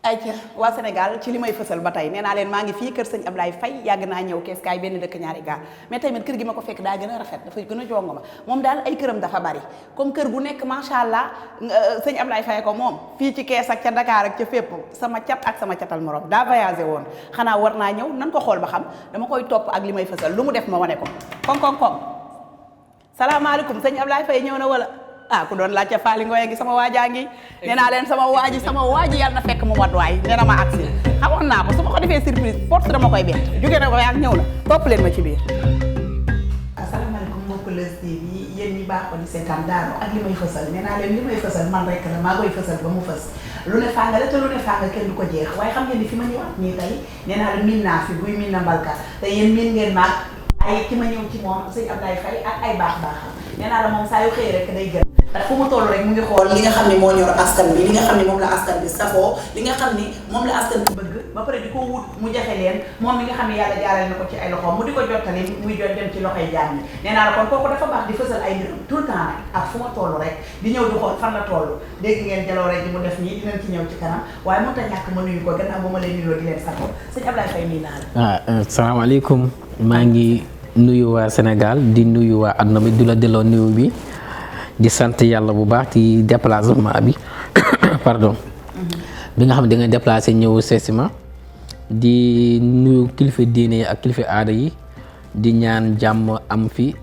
ayca waa Sénégal ci li may fësal ba tey nee naa leen maa ngi fii kër sëñ Ablaye Faye yàgg naa ñëw kees kaay benn dëkk ñaari gaar mais tamit kër gi ma ko fekk daa gën a rafet dafa gën a jongo ma moom daal ay këram dafa bari comme kër gu nekk macha allah sëñ Ablaye Faye ko moom fii ci kees ak ca Dakar ak ca fépp sama cat ak sama catal morom daa voyagé woon xanaa war naa ñëw nan ko xool ba xam dama koy topp ak li may fësal lu mu def ma wane ko koŋ salaamaaleykum sëñ Ablaye Faye ñëw na wala ku doon laajte Faly Ngoye ngi sama waajaa ngi nee naa leen sama waaji yàlla na fekk mu wat waay nee na ma agsi xamoon naa ko su ma ko defee surprise force dama koy bett jóge na ko yaa ñëw na topp leen ma ci biir. asalaamaaleykum mbokk Leuz TV yéen ñi baaxoo di seetaan Darou ak li may fësal nee naa leen li may fësal man rek la maa koy fësal ba mu fës lu ne fànga la te lu ne fànga kenn du ko jeex waaye xam ngeen ni fi ma ñëwaat nii tey nee naa leen miin naa fi buy miin na mbalka te yéen miin ngeen maag ay ki ma ñëw ci moom sëñ Ablaye Faye ak ay baax-baaxam nee naa la moom saa yu xëy rek day gën ndax fu mu toll rek mu ngi xool li nga xam ne moo ñor askan bi li nga xam ne moom la askan bi safoo li nga xam ni moom la askan bi bëgg ba pare di ko wut mu jafe leen moom mi nga xam ne yàlla jaarale na ko ci ay loxoom mu di ko jottali muy jot dem ci loxoy jaam yi nee naa la kon kooku dafa baax di fësal ay mbiram tout le temps nag ak fu ma toll rek di ñëw di xool fan la toll dégg ngeen jaloo rek di mu def nii dinañ ci ñëw ci kanam waaye mënut a ñàkk ma nuyu ko gannaaw ba ma leen nuyoo di leen safoo sëñ Ablaye Faye nii naa la asalaamaaleykum maa ngi nuyu waa Sénégal di nuyu waa àdduna bi du la delloo nuyu bi di sant yàlla bu baax ci déplacement bi pardon bi nga xam ne da nga déplacé ñëw seesima di nuyu kilifa diine yi ak kilifa aada yi di ñaan jàmm am fi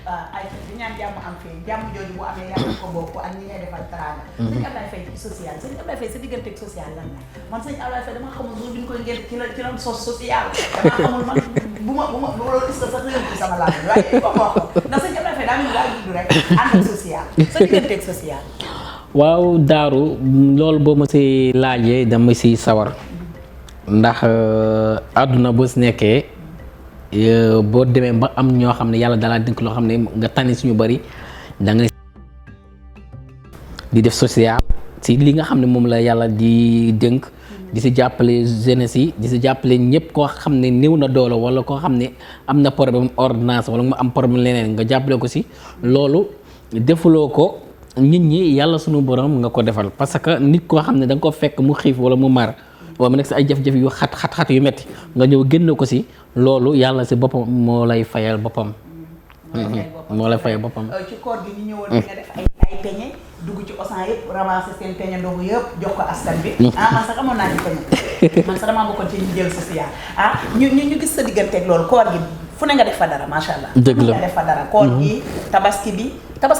ay di ñaan jàmm am fi jàmm jooju bu amee yàlla ko bokk ak ñi ngay defal teraanga sëñ Ablaye Faye ci social sëñ Ablaye Faye sa digganteeg social lan la man sëñ Ablaye Faye dama xamul jour bi ñu koy ngeen ci la sos social dama xamul man bu ma loolu est-ce que sax réew ci sama laaj waaye ko wax ndax sëñ Ablaye Faye daa mel ni daa judd rek ànd ak social sa digganteeg social waaw Darou loolu boo ma si laajee dama si sawar ndax àdduna boo si nekkee boo demee ba am ñoo xam ne yàlla dalaa dénk loo xam ne nga tànni suñu bari da nga di def social si li nga xam ne moom la yàlla di dénk di si jàppale jeunesse yi di si jàppale ñëpp koo xam ne néew na doole wala koo xam ne am na problème ordonnance wala mu am problème leneen nga jàppale ko si loolu defuloo ko nit ñi yàlla suñu borom nga ko defal parce que nit koo xam ne da nga ko fekk mu xiif wala mu mar wala mu nekk si ay jafe-jafe yu xat yu metti nga ñëw génn ko si loolu yàlla si boppam moo lay fayal boppam. moo lay fayal boppam. ci koor gi ñu ñëwoon nga def ay peñe dugg ci osan yëpp ramasser seen peñe ndogu yëpp jox ko askan bi. man sax amoon naa ci peñe man sax damaa bokkoon ci ñu jël social ñu gis sa digganteeg loolu koor gi fu ne nga def fa dara macha allah. dëgg la nga def fa dara koor gi tabaski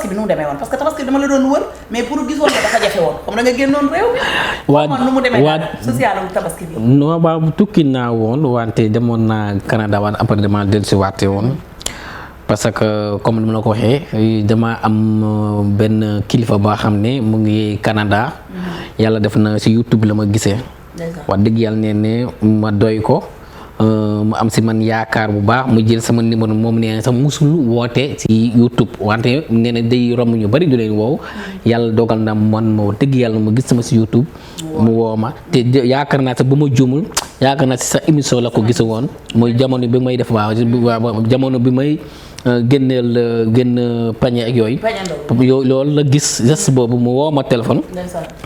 bi nu mu demee woon parce que tabaski bi dama la doon wër mais pour gisoon nga dafa jafe woon comme da nga génnoon réew mi. nu mu demee social tabaski bi. non waaw tukki naa woon wante demoon naa Canada waan après dama dellusiwaate woon parce que comme ni ma la ko waxee dama am benn kilifa boo xam ne mu ngi Canada. yàlla def na si YouTube la ma gisee. wax dëgg yàlla ne ma doy ko. mu am si man yaakaar bu baax mu jël sama numéro moom nee na sax musul woote si YouTube wante nee na day romb ñu bari du leen woow yàlla dogal na man ma dëgg yàlla ma gis sama si YouTube mu woo ma te yaakaar naa sax bu ma jumul yaakaar naa si sa émission la ko gis woon mooy jamono bi may def waaw jamono bi may génn pañe ak yooyu loolu la gis geste boobu mu woo ma téléphone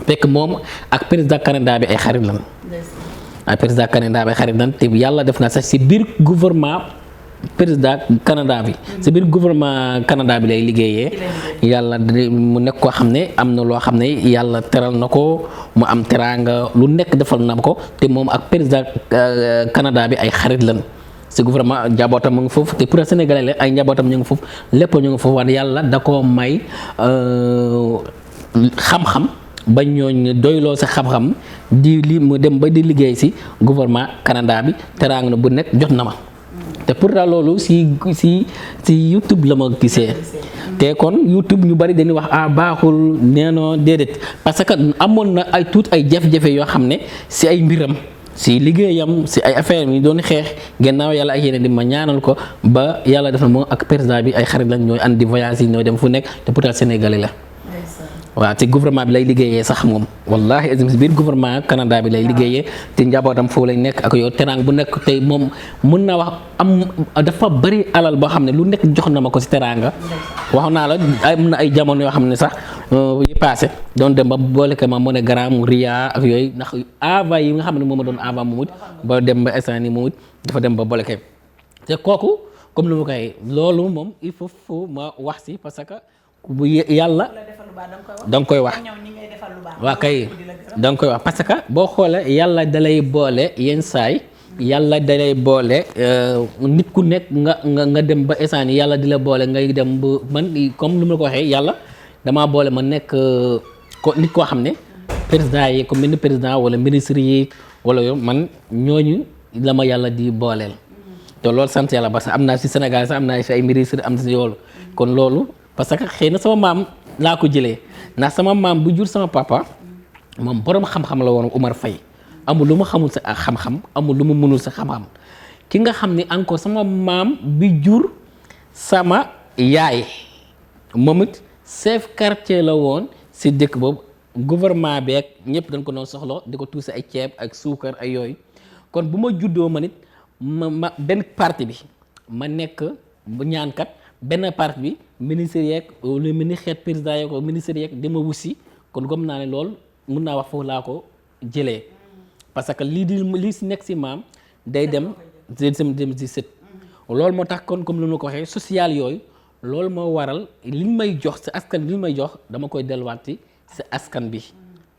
fekk moom ak président Canada bi ay xarit lan président Canada bi xarit nan te yàlla def na sax si biir gouvernement président Canada bi si biir gouvernement Canada bi lay liggéeyee yàlla mu nekk koo xam ne am na loo xam ne yàlla teral na ko mu am teraanga lu nekk defal na ko te moom ak président Canada bi ay xarit lan si gouvernement njabootam mu ngi foofu te pour Sénégalais la ay njabootam ñu ngi foofu lépp ñu ngi foofu waaye yàlla da koo may xam-xam ba ñooñ doyloo sa xam-xam di li mu dem ba di liggéey si gouvernement Canada bi teraanga na bu nekk jot na ma te pourtant loolu si YouTube la ma gisee te kon YouTube ñu bari dañuy wax baaxul neenoo déedéet parce que amoon na ay tuut ay jafe-jafe yoo xam ne si ay mbiram si liggéeyam si ay affaire yi doon xeex gannaaw yàlla ak yeneen di ma ñaanal ko ba yàlla def na moom ak président bi ay xarit lañ ñooy andi voyage yi ñooy dem fu nekk te pourtant Sénégalais la waaw te gouvernement bi lay liggéeyee sax moom wallahi azim si biir gouvernement Canada bi lay liggéeyee te njabootam foofu lay nekk ak yow teraanga bu nekk tey moom mën naa wax am dafa bari alal boo xam ne lu nekk jox na ma ko si teraanga wax naa la am na ay jamono yoo xam ne sax yi passé doon dem ba boole ko ma MoneyGram Ria ak yooyu ndax avant yi nga xam ne moom ma doon avant moom it ba dem ba instant nii moom it dafa dem ba boole ko te kooku comme lu ma koy loolu moom il faut ma wax si parce que bu yàlla da nga koy wax waa kay da nga koy wax parce que boo xoolee yàlla dalay boole yenn saay yàlla dalay boole nit ku nekk nga dem ba instant yi yàlla di la boole ngay dem ba man comme lu ma ko waxee yàlla damaa boole ma nekk ko nit koo xam ne président yi comme mel ni président wala ministre yi wala yow man ñooñu la ma yàlla di booleel te loolu sant yàlla parce que am naa si Sénégal sax am naa si ay ministre am si yoolu kon loolu parce que xëy na sama maam laa ko jëlee ndax sama maam bu jur sama papa moom borom xam-xam la woon Umar Faye amul lu ma xamul sa xam-xam amul lu ma mënul sa xam-xam ki nga xam ni encore sama maam bi jur sama yaay moom it chef quartier la woon si dëkk boobu gouvernement beeg ñëpp dañ ko doon soxla di ko tuuse ay ceeb ak suukar ay yooyu kon bu ma juddoo ma nit ma benn parti bi ma nekk bu ñaankat benn parti bi ministre yeeg lu mel ni xeet président yeeg ko ministre yeeg dama wussi kon gom naa ne loolu mun naa wax foofu laa ko jëlee parce que lii si nekk si maam day dem si sët loolu moo tax kon comme lu ma ko waxee social yooyu loolu moo waral liñ may jox si askan bi liñ may jox dama koy delluwaat si askan bi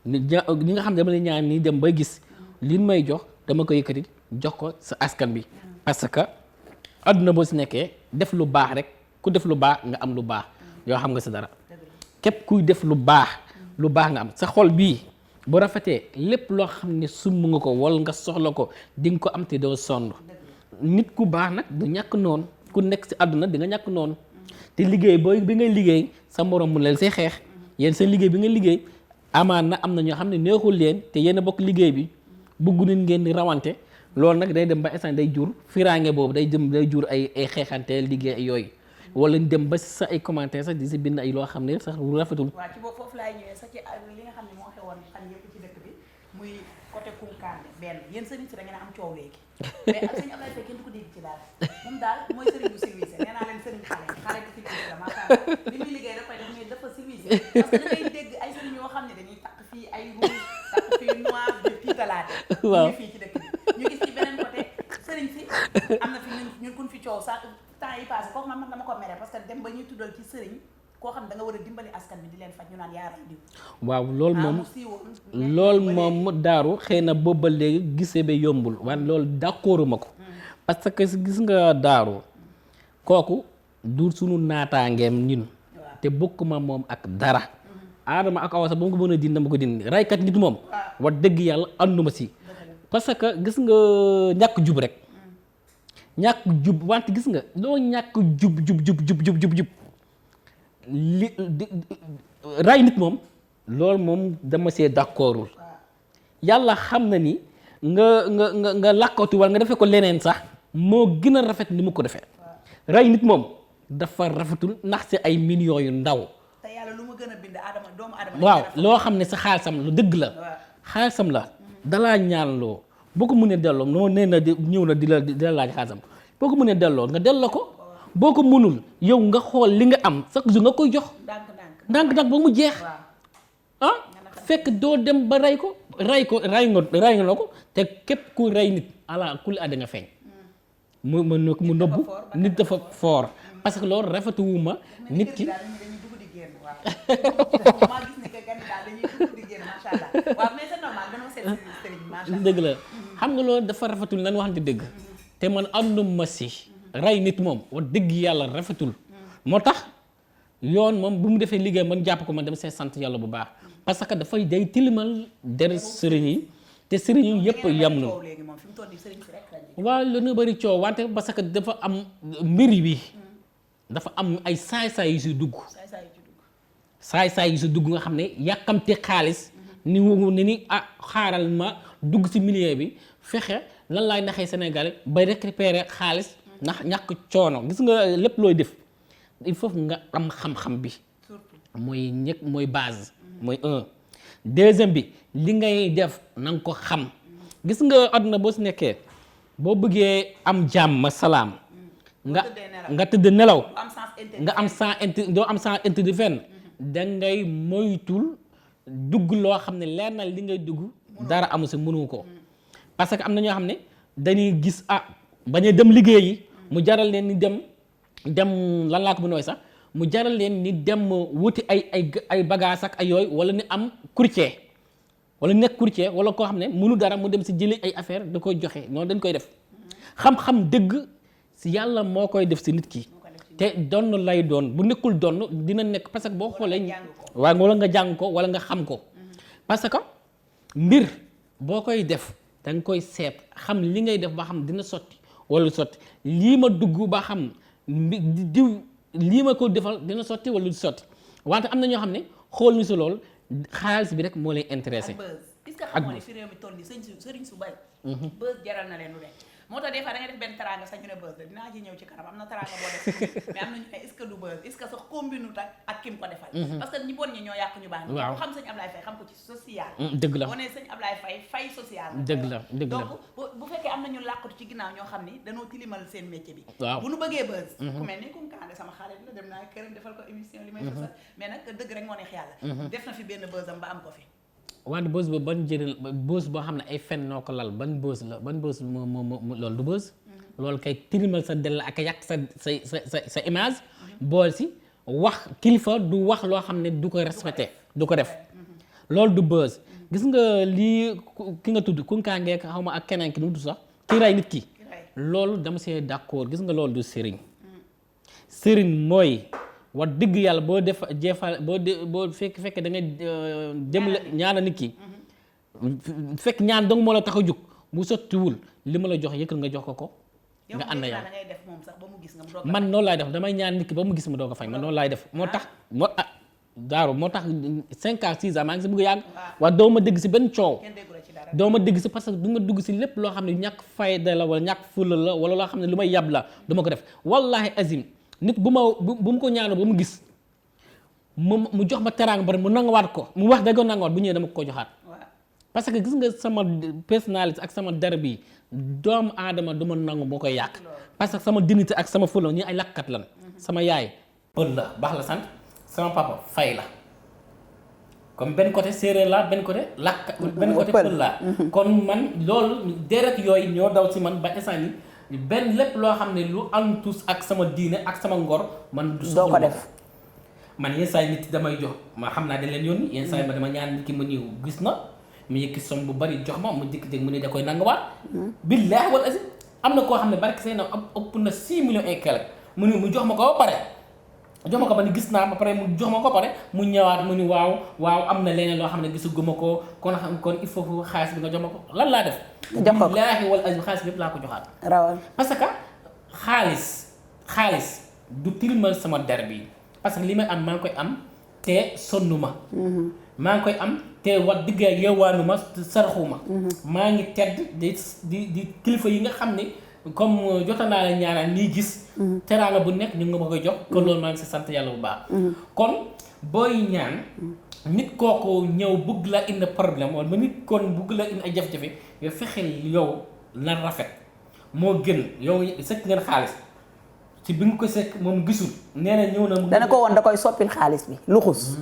ñi nga xam ne dama lay ñaan nii dem ba gis liñ may jox dama koy yëkkati jox ko sa askan bi parce que adduna boo si nekkee def lu baax rek ku def lu baax nga am lu baax yoo xam nga si dara képp kuy def lu baax nga am sa xol bii bu rafetee lépp loo xam ne sumb nga ko wala nga soxla ko di nga ko am te doo sonn nit ku baax nag du ñàkk noonu ku nekk si àdduna di nga ñàkk noonu te liggéey bi ngay liggéey sa morom mu leen say xeex yéen seen liggéey bi nga liggéey amaan na am na ñoo xam ne neexul leen te yéen a bokk liggéey bi bëggu nit ngeen di rawante loolu nag day dem ba instant day jur firaange boobu day jur ay xeexante liggéey ay yooyu wala dem ba sa ay commentaire sax di si bind ay loo xam ne sax lu rafetul. waaw ci boobu foofu laay ñëwee sax ci li nga xam ne moo xewoon fan yëpp ci dëkk bi muy côté Koungheul benn yéen sëriñ si da ngeen am coow léegi mais ak sëñ Ablaye Faye kenn du ko dégg ci daal moom daal mooy sëriñ bu civilisé nee naa leen sëriñ xale bu civilisé la macha allah li muy liggéey da koy def mais dafa civilisé parce que da ngay dégg ay sëriñ yoo xam ne dañuy takk fii ay rouge takk fii noir de tiitalaate waaw ñu fii ci dëkk bi ñu gis ci beneen côté sëriñ si am na fi ñun kun fi coow sax temps yi passé kooku man dama ko mere parce que dem ba ñuy tuddal ci sëriñ koo xam da nga war a dimbali askan bi di leen faj ñu naan yaa ray diw waaw loolu moom daaru xëy na boobu ba léegi gisee ba yombul waaye loolu d'accorduma ko parce que gis nga daaru kooku du sunu naataangeem ñun te bokkuma moom ak dara aadama ak awa sax ba mu ko mën a dindi dama ko dindi raykat nit moom wax dëgg yàlla ànduma si parce que gis nga ñàkk jub rek ñàkk jub wante gis nga loo ñàkk jub ray nit moom loolu moom dama see d'accordul yàlla xam na ni nga làkkatu wala nga defee ko leneen sax moo gën a rafet ni mu ko defee ray nit moom dafa rafetul ndax si ay millions yu ndaw te yàlla lu mu gën a bind doomu aadama waaw loo xam ne sa xaalisam lu dëgg la xaalisam la dalaa ñaan loo boo ko mënee delloo noo nee na ñëw na di la laaj xaalisam boo ko mënee delloo nga delloo ko boo ko mënul yow nga xool li nga am chaque jour nga koy jox ndànk-ndànk ba mu jeex fekk doo dem ba ray nga na ko te képp ku rey nit ala kuli àdda nga feeñ mu nëbbu nit dafa fort parce que loolu rafetuwuma nit ki dëgg la xam nga loolu dafa rafetul nan waxante dëgg te man ànduma si rey nit moom wax dëgg yàlla rafetul moo tax yoon moom bu mu defee liggéey man jàpp ko man dem see sant yàlla bu baax parce que dafay day tilimal der sëriñ yi te sëriñ yi yëpp yam na waaw lu nu bëri coow wante parce que dafa am mbir bi dafa am ay saay-saay yu si dugg saay-saay yu si dugg nga xam ne yàkkamte xaalis ni xaaral ma dugg si milieu bi fexe lan laay naxee Sénégal ba récupérer xaalis ndax ñàkk coono gis nga lépp looy def il faut nga am xam-xam bi mooy base mooy deuxième bi li ngay def na nga ko xam gis nga àdduna boo si nekkee boo bëggee am jàmm salaam nga tëdd nelaw nga am sans intérêt doo am sans intérêt fenn dangay moytul dugg loo xam ne leer na li ngay dugg dara amu si mënu ko parce que am na ñoo xam ne dañuy gis bañ a dem liggéeyi mu jaral leen ni dem lan laa ko mën a sax mu jaral leen ni dem wuti ay bagage ak ay yooyu wala ni am courtier wala nekk courtier wala koo xam ne mënu dara mu dem si jëli ay affaire da koy joxe noonu dañ koy def xam-xam dëgg si yàlla moo koy def si nit ki te donn lay doon bu nekkul donn dina nekk parce que boo xoolee waaw wala nga jàng ko wala nga xam ko parce que mbir boo koy def da nga koy seet xam li ngay def ba xam dina sotti wala sotti lii ma dugg ba xam diw lii ma ko defal dina sotti wala du sotti wante am na ñoo xam ne xool ni si loolu xaalis bi rek moo lay intéressé. est-ce que xam nga ne fi réew mi toll nii sëriñ su bari buzz jaral na leen lu nekk moo tax des fois da nga def benn teraanga sax ñu ne buzz la dinaa ci ñëw ci kanam am na teraanga boo def mais am na ñu ne est-ce que du buzz est-ce que sax combine ak kim ko defal parce que ñi bon ñi ñoo yàq ñu baax ñi xam sëñ Ablaye Faye xam ko ci social dëgg la boo nee sëñ Ablaye Faye social dëgg la donc bu fekkee am na ñu làqatu ci ginnaaw ñoo xam ni dañoo tilimal seen métier bi waaw bu nu bëggee buzz ku mel ni Kounkandé sama xarit la dem naa këram defal ko émission li may fasal mais nag dëgg rek moo neex yàlla def na fi benn buzzam ba am ko fi wante bës ba ban jëriñ bës boo xam ne ay fen noo ko lal ban bës la ban bës moo loolu du bës loolu kay tilimal sa del ak yàq sa image bool si wax kilifa du wax loo xam ne du ko respecté du ko def loolu du bës gis nga lii ki nga tudd Kounkandé xaw ma ak keneen ki nu mu tudd sax ki ray nit ki loolu dama see d'accord gis nga loolu du sëriñ sëriñ mooy wax dëgg yàlla boo def jeefal boo fekk da ngay dem la ñaana nit ki fekk ñaan dong moo la tax a jóg bu sottiwul li ma la jox yëkkal nga jox ko nga ànd yàlla man noonu laay def damay ñaan nit ki ba mu gis ma doo ko fay man noonu laay def moo tax moo tax 5 ans 6 ans maa ngi si bëgg a yàgg waaye doo ma dégg si benn coow doo ma dégg si parce que du nga dugg si lépp loo xam ne ñàkk fayda la wala ñàkk fulla la wala loo xam ne lu may yab la du ma ko def wallahi azim nit bu mu ko ñaanoo ba mu gis mu jox ma teraanga bari mu nangawaat ko mu wax dëgg nangawaat bu ñëwee dama ko joxaat parce que gis nga sama personnalité ak sama der bi doomu aadama du ma nangu moo koy yàq parce que sama dignité ak sama fulla ñi ay lakkat lan sama yaay pël la baax la sant sama papa fay la comme benn côté séeréer la benn côté lakk benn côté pël la kon man loolu deret yooyu ñoo daw si man ba instant ni benn lépp loo xam ne lu am tus ak sama diine ak sama ngor man du doo ko def man yenn saa yi nit damay jox ma xam naa dañ leen yónni yenn saa yi ma dama ñaan nit ki ma ñëw gis na mu yëkki som bu bari jox ma mu jékki-jékki mu ne da koy nangawaat billaahi wal azim am na koo xam ne barke say na ëpp na 6 millions et quelque mu jox ma ko ba pare jox ma ko ba ni gis naa ba pare mu jox ma ko pare mu ñëwaat mu ni waaw am na leneen loo xam ne gisuguma ko kon il faut que xaalis bi nga jox ma ko lan laa def jox ko billaahi wal azim xaalis bi yëpp laa ko joxaat rawal parce que xaalis du tilimal sama der bi parce que li may am maa ngi koy am te sonnu ma maa ngi koy am te wax digg ak yeewaanu ma saraxuma maa ngi tedd di kilifa yi nga xam ne comme jota naa la ñaanal nii gis teraanga bu nekk ñu nga ma koy jox kon loolu maa ngi si sant yàlla bu baax kon booy ñaan nit kooku ñëw bëgg la indi problème wala nit kon bëgg la indi ay jafe-jafe yow fexeel yow na rafet moo gën yow sëkk ngeen xaalis ci bi nga ko sekk moom gisul nee na ñëw na dana ko woon da koy soppil xaalis bi luxus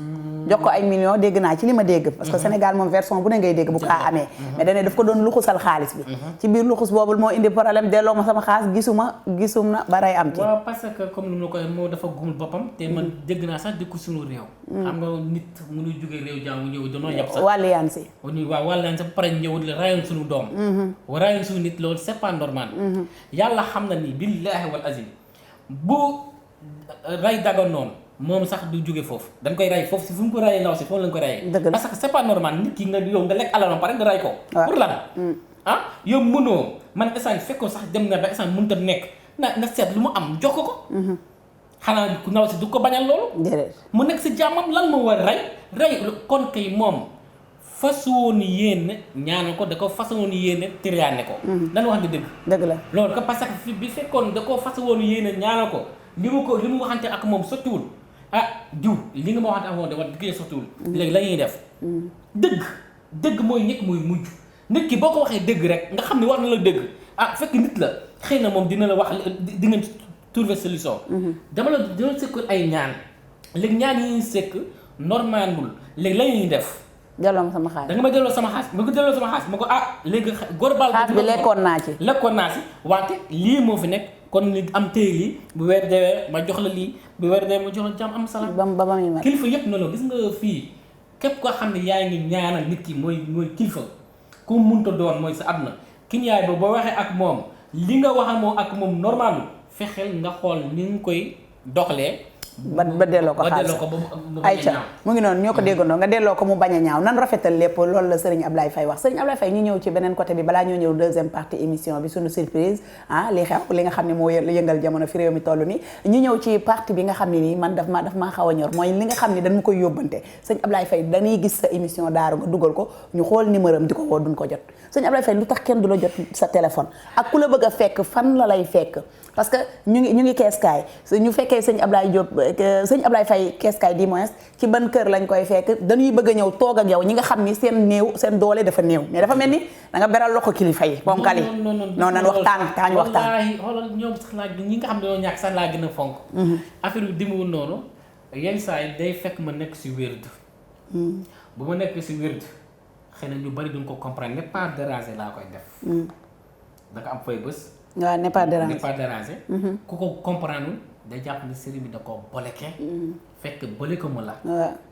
jox ko ay millions dégg naa ci li ma dégg parce que Sénégal moom version bu ne ngay dégg bu kaa amee mais dane daf ko doon luxusal xaalis bi ci biir luxus boobu moo indi problème delloo ma sama xaalis gisum na baray am ci waaw parce que comme ni ma koy moo dafa gumul boppam te man dégg naa sax dëkku suñu réew xam nga nit mënu jógee réew jaamu ñëw danoo yab sax wàlliyaan si waaw wàlliyaan sax ba pare ñëw rayoon suñu doom rayoon suñu nit loolu c'est pas normal yàlla xam na ni billaahi wal azim bu ray daga noonu moom sax du jóge foofu dañ koy ray foofu si fu mu ko rayee ndaw si foofu lañ koy rayee parce que c'est pas normal nit ki nga yow nga lekk alal ba pare nga ray ko pour lan yow mënoo man instant fekkoon sax dem nga ba instant mënut a nekk na seet lu mu am jox ko xanaa ku ndaw si du ko bañal loolu mu nekk si jàmmam lan moo war ray kon kay moom façon yéene ñaanal ko da ko façon yéene tiriyaane ko dañ wax di dëgg la loolu que parce que bi fekkoon da ko façon yéene ñaanal ko li mu waxante ak moom sottiwul diw li nga ma waxante ak moom de wax dëgg sottiwul léegi la ñuy def dëgg mooy nekk muy mujj nit ki boo ko waxee dëgg rek nga xam ne wax na la dëgg fekk nit la xëy na moom dina la wax di ngeen trouver solution dama la sëkk ay ñaan léegi ñaan yi sekk normalul léegi la ñuy def. delloo ma sama xaalis da nga ma delloo sama xaalis ma ko delloo sama xaalis ma ko léegi góor baal. xaalis bi lekkoon naa ci. lekkoon naa si wante lii moo fi nekk kon li am téye lii bu weer deewee ma jox la lii bu weer deewee ma jox la jàmm am salaam. ba muy mat kilifa yëpp noonu gis nga fii képp koo xam ne yaa ngi ñaanal nit ki mooy kilifa ku munta doon mooy sa àdduna ki yaay ba boo waxee ak moom li nga wax ak moom normal fexeel nga xool ni nga koy doxalee. ba delloo ko xaalis ayca mu ngi noonu ñoo ko déggandoo nga delloo ko mu bañ a ñaaw nan rafetal lépp loolu la Serigne Ablaye Faye wax Serigne Ablaye Faye ñu ñëw ci beneen côté bi balaa ñoo ñëw deuxième partie émission bi suñu surprise li xew li nga xam ne moo yëngal jamono fi réew mi toll ni ñu ñëw ci partie bi nga xam ne nii man daf maa xaw a ñor mooy li nga xam ne dañ ma koy yóbbante Serigne Ablaye Faye dañuy gis sa émission daaru nga dugal ko ñu xool numéro am di ko woo duñ ko jot Serigne Ablaye Faye lu tax kenn du la jot sa téléphone ak ku la bëgg a fekk fan la lay fekk parce que ñu ngi keeskaay ñu fekkee sëñ Ablaye Diop sëñ Ablaye Faye keeskaay di moins ci ban kër lañ koy fekk dañuy bëgg a ñëw toog ak yow ñi nga xam ni seen doole dafa néew mais dafa mel ni da nga beral loxo kilifa yi ponkal yi non nan waxtaan kaa ñu waxtaan wallaahi xoolal ñoom sax laa ñi nga xam ne dañoo ñàkk sax laa gën a fonk affaire bi dimuwul noonu yenn saa yi day fekk ma nekk si wérd bu ma nekk si wérd xëy na ñu bari duñ ko comprendre n'est pas déranger laa koy def da nga am fay bés waaw n'est pas déranger ku ko comprendre day jàpp ni série bi da koo boleke fekk boleke mu la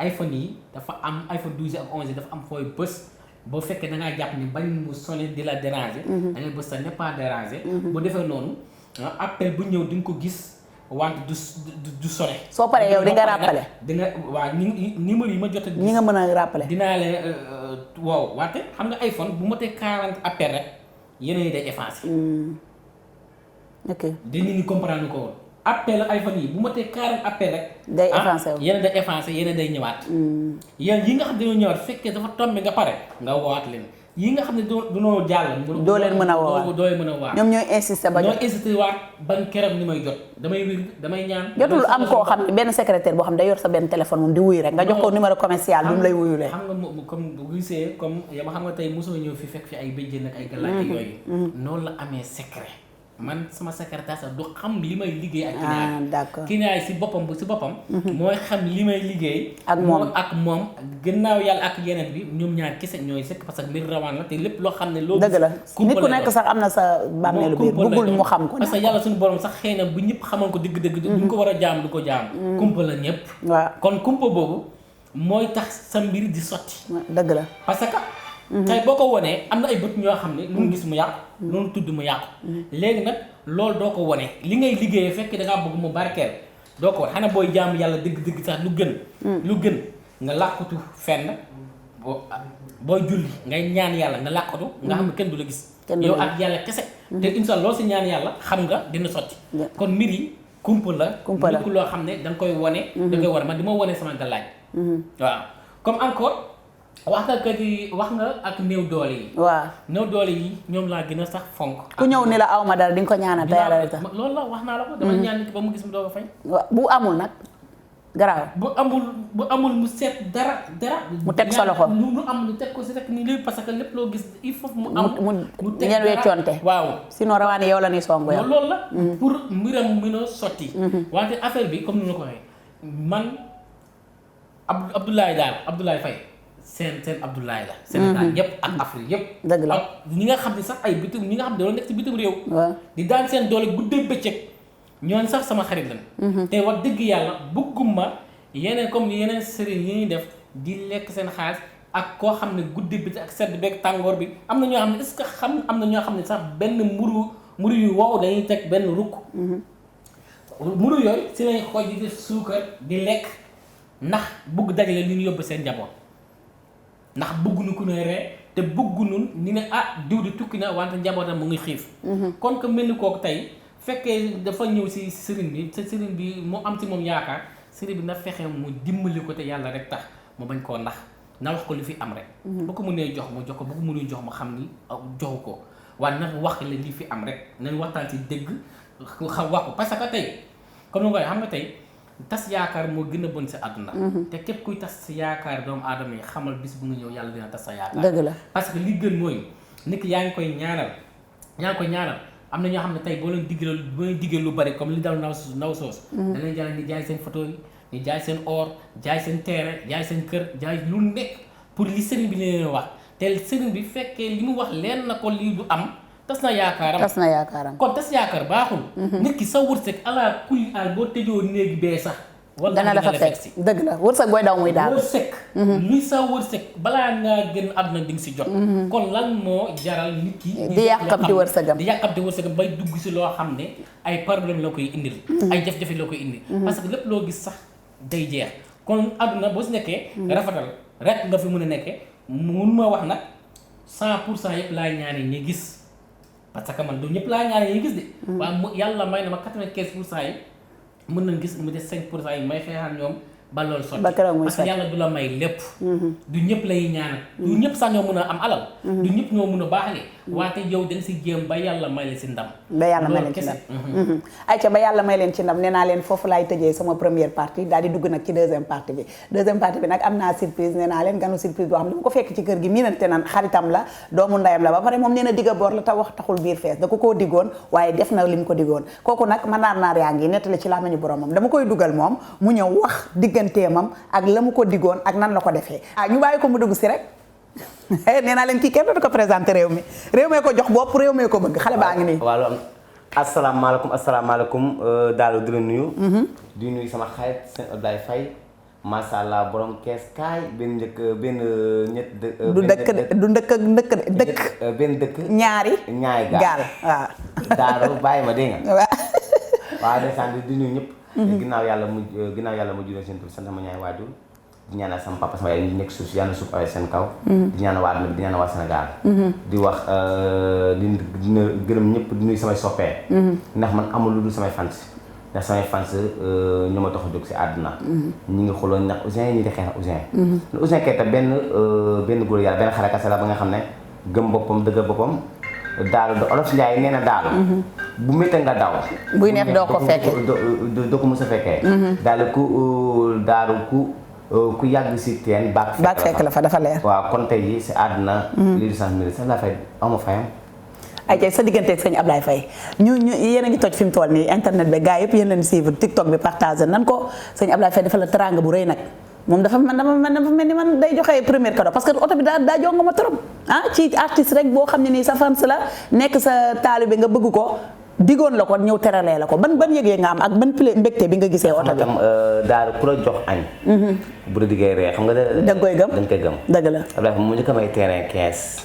iPhone yi dafa am iPhone 12 ak 11 dafa am fooy bés boo fekkee da ngaa jàpp ni bañ mu sonné di la déranger da ngay bës sa n'est pas déranger bu defee noonu appel bu ñëw di nga ko gis wante du sonné soo paree yow di nga rappelé di nga waaw numéro yi ma jot a gis ñi nga mën a rappelé dinaa leen waaw wante xam nga iPhone bu ma tee 40 appel rek yeneen yi day effacé ok di nit ñi comprendre ko woon appel iPhone yi bu ma tee 40 appel rek day effacé wu yeneen day effacé yeneen day ñëwaat yéen yi nga xam ne dañoo ñëwaat fekkee dafa tombé nga pare nga woowaat leen yi nga xam ne dunoo jàll doo leen mën a woowaat doo leen mën a waat ñoom ñooy insister ba ñooy insister waat ban keroog ni may jot damay wir damay ñaan jotul am koo xam ne benn secrétaire boo xam ne day yor sa benn téléphone moom di wuyu rek nga jox ko numéro commercial bi mu lay wuyulee xam nga comme bu gisee comme yow xam nga tey mosoo ñëw fi fekk fi ay béjjén ak ay galaat yooyu noonu la amee secret man sama secrétaire sax du xam li may liggéey ak client d'accord client si boppam mooy xam li may liggéey ak moom gannaaw yàlla ak yeneen bi ñoom ñaar kese ñooy sekk parce que mbir rawaan la te lépp loo xam ne loolu dëgg la nit ku nekk sax am na sa bàmmeelu biir bëggul mu xam ko parce que yàlla suñu borom sax xëy na bu ñëpp xamoon ko dëgg-dëgg duñ ko war a jaam du ko jaam kumpa la ñëpp waaw kon kumpa boobu mooy tax sa mbir di sotti dëgg la parce que tey boo ko wonee am na ay bët ñoo xam ne lu mu gis mu yàqu loolu tudd mu yàqu léegi nag loolu doo ko wone li ngay liggéeyee fekk da ngaa bëgg mu barkeel doo ko wone xanaa booy jaamu yàlla dëgg-dëgg sax lu gën nga làqatu fenn booy julli ngay ñaan yàlla nga làqatu nga xam ne kenn du la gis yow ak yàlla kese te insha Allah loolu si ñaan yàlla xam nga dina sotti kon mbir yi kumpa la loo xam ne da nga koy wone da koy wone man di ma wone sama gàllaaj waaw comme encore wax nga ak néew doole yi. waaw néew doole yi ñoom laa gën a sax fonk. ku ñëw ni la aw ma dara di nga ko ñaanal te yàlla rek tax. loolu la wax naa la ko. dama ñaan nit ba mu gis mu doog a fay. waaw bu amul nag garaaw. bu amul mu seet dara. mu teg sa loxo mu am lu teg ko si rek ni lépp parce que lépp loo gis il faut mu am. mu teg ngeen weccoonte. waaw sinon rawaani yow la ñuy songu yow. loolu la. pour mbiram mën a sotti. wante affaire bi comme ni ma ko waxee man Abdoulaye Faye seen Abdoulaye la. Sénégal yëpp ak Afrique yëpp. dëgg la ak ñi nga xam ne sax ay bitim ñi nga xam ne dañoo nekk ci bitim réew. di daan seen doole guddee bëccëg ñooñu sax sama xarit lañ. te wax dëgg yàlla bëgguma yeneen comme yeneen sëriñ yi ñuy def di lekk seen xaalis ak koo xam ne guddee bëccëg ak sedd beeg tàngoor bi am na ñoo xam ne est-ce que am na ñoo xam ne sax benn mburu yu wow dañuy teg benn rukk. mburu yooyu si lañ xooj di def suukar di lekk ndax bëgg dajale li ñu yóbbu seen njaboot. ndax bëgguñu ku ne ree te bëgguñu ni ne diw di tukki na wante njabootam mu ngi xiif. kon que mel ni kooku tey fekkee dafa ñëw si sëriñ bi te sëriñ bi mu am ci moom yaakaar sëriñ bi na fexe mu dimbali ko te yàlla rek tax mu bañ koo ndax na wax ko li fi am rek. bu ko mënee jox mu jox ko bu ko mënee jox mu xam ni joxu ko waaye nag wax la li fi am rek nañ waxtaan ci dëgg xam wax ko parce que tey comme ni nga ko xam nga tey. tas yaakaar moo gën a bon sa àdduna te képp kuy tas sa yaakaar doomu aadama yi xamal bis bu nga ñëw yàlla dina tas sa yaakaar. dëgg la parce que li gën mooy nit ki yaa ngi koy ñaanal am na ñoo xam ne tey boo leen diggee lu bari comme li dal ndaw soos da leen jaral ni jaay seen photo yi di jaay seen or jaay seen terrain jaay seen kër jaay lu nekk pour li sëriñ bi leen wax te sëriñ bi fekkee li mu wax leen na ko lii du am tas na yaakaaram kon tas yaakaar baaxul nit ki sa wërsëg ala kulli al boo tëjoo néegi bee sax wala dana la fa fekk dëgg la wërsëg booy daw muy daal wërsëg luy sa wërsëg balaa ngaa gën àdduna di nga si jot kon lan moo jaral nit ki di yàqamti wërsëgam bay dugg si loo xam ne ay problème la koy indil ay jafe-jafe la koy indi parce que lépp loo gis sax day jeex kon àdduna boo si nekkee rafetal rek nga fi mën a nekkee mun ma wax nag 100% yëpp laa ñaane ñi gis parce que man du ñëpp laa ñaane ñi gis de waaye yàlla may na ma 95% yi mën nañ gis mu des 5% yi may xeexal ñoom ba loolu sotti parce que yàlla du la may lépp du ñëpp lay ñaanal du ñëpp sax ñoo mën a am alal du ñëpp ñoo mën a baaxle waate yow dañ si jéem ba yàlla may leen si ndam ba yàlla may leen ci ndam ayca ba yàlla may leen ci ndam nee naa leen foofu laay tëjee sama première partie daal di dugg nag ci deuxième partie bi nag am naa surprise nee naa leen ganu surprise boo xam ne dama ko fekk ci kër gi miinante nan xaritam la doomu ndayam la ba pare moom nee na digga boor la te wax taxul biir fees da ko koo diggoon waaye def na li mu ko diggoon kooku nag ma naar yaa ngi nettali ci làmmiñu boromam dama koy dugal moom mu ñëw wax digganteemam ak la mu ko diggoon ak nan la ko defee ñu bàyyi ko mu dugg si rek nee naa leen kii kenn dootu ko présenté réew mi ko jox bopp réew mee ko bëgg xale baa ngi nii waaw asalaamaaleykum daal di la nuyu di nuyu sama xarit sëñ Abdoulaye Faye macha allah borom kees kaay benn dëkk ñaari gaal waaw daaro bàyyi ma dégg nga waaw desaan di nuyu ñëpp ginnaaw yàlla mu juróom seen tur sant ma ñaay waajur di ñaanal sama papa sama yaay ñu nekk suuf yàlla suuf awee seen kaw di ñaanal waa àdduna bi di ñaanal waa Sénégal di wax dina gërëm ñëpp di nuyu samay soppee ndax man amul lu dul samay fans ndax samay fans ñoo ma tax a jóg si àdduna ñi ngi xuloon ndax Ouzin ñi di xeex Ouzin Keita benn góor yàlla benn xare kase la ba nga xam ne gëm boppam dëggal boppam daal olof Njaay nee na daal bu méttee nga daw buy neex doo ko fekkee doo ko mës a fekkee daal ku yàgg si teen baag fekk la fa dafa leer waaw kon tey yi si àdduna lii di sant mili sax laa fay ama fayam ay sa digganteeg sëñ Ablaye Faye ñu yéen a ngi toj fi mu toll nii internet bi gars yëpp yéen leen suivre TikTok bi partagé nan ko sëñ Ablaye Faye dafa la teranga bu rëy nag moom dafa mel ni man day joxe premier cadeau parce que oto bi daa jonga ma trop ci artiste rek boo xam ne nii sa fans la nekk sa taalibe nga bëgg ko digoon la ko ñëw teralee la ko ban yëgee nga am ak ban mbégte bi nga gisee oto bi daal ku la jox añ bu la diggee ree xam nga da nga koy gëm dëgg la Abdoulaye mu njëkk a may terrain 15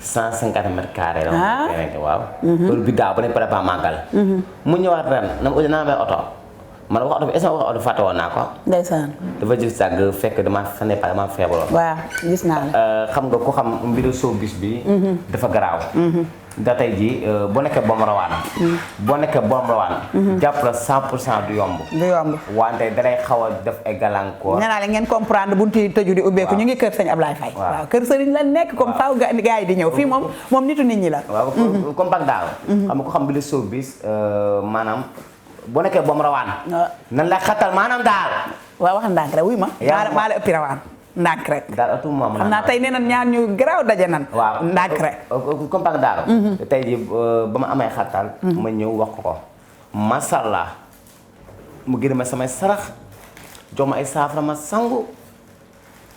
150 mètres carrés la terrain waaw loolu bi daaw ba ne prépa màggal mu ñëwaat ren na ma naa may oto man wax oto bi est-ce que wax oto fàtte woon naa ko ndeysaan dafa jël sàgg fekk dama feebaroon waaw gis naa la xam nga ko xam mbiru showbiz bi dafa garaaw da tey ji boo nekkee boom rawaan jàpp la 100% du yomb wante dalay xaw a def ay gàllankoor nee naa la ngeen comprendre buntu yi tëju di ubbeeku ñu ngi kër sëñ Ablaye Faye waaw kër sëriñ la nekk comme faaw gars yi di ñëw fii moom nitu nit ñi la waaw comme bag daal xam nga ko xam mbiru showbiz maanaam boo nekkee boom rawaan nan la xatal maanaam daal waaw wax ndànk rek wuy ma maa la ëppi rawaan ndànk rek daal atu moom xam naa tey nee na ñaar ñu garaaw daje nan waaw ndànk rek comme par daal tey ji ba ma amee xartal ma ñëw wax ko mashallah mu gën ma samay sarax jox ma ay saafara ma sangu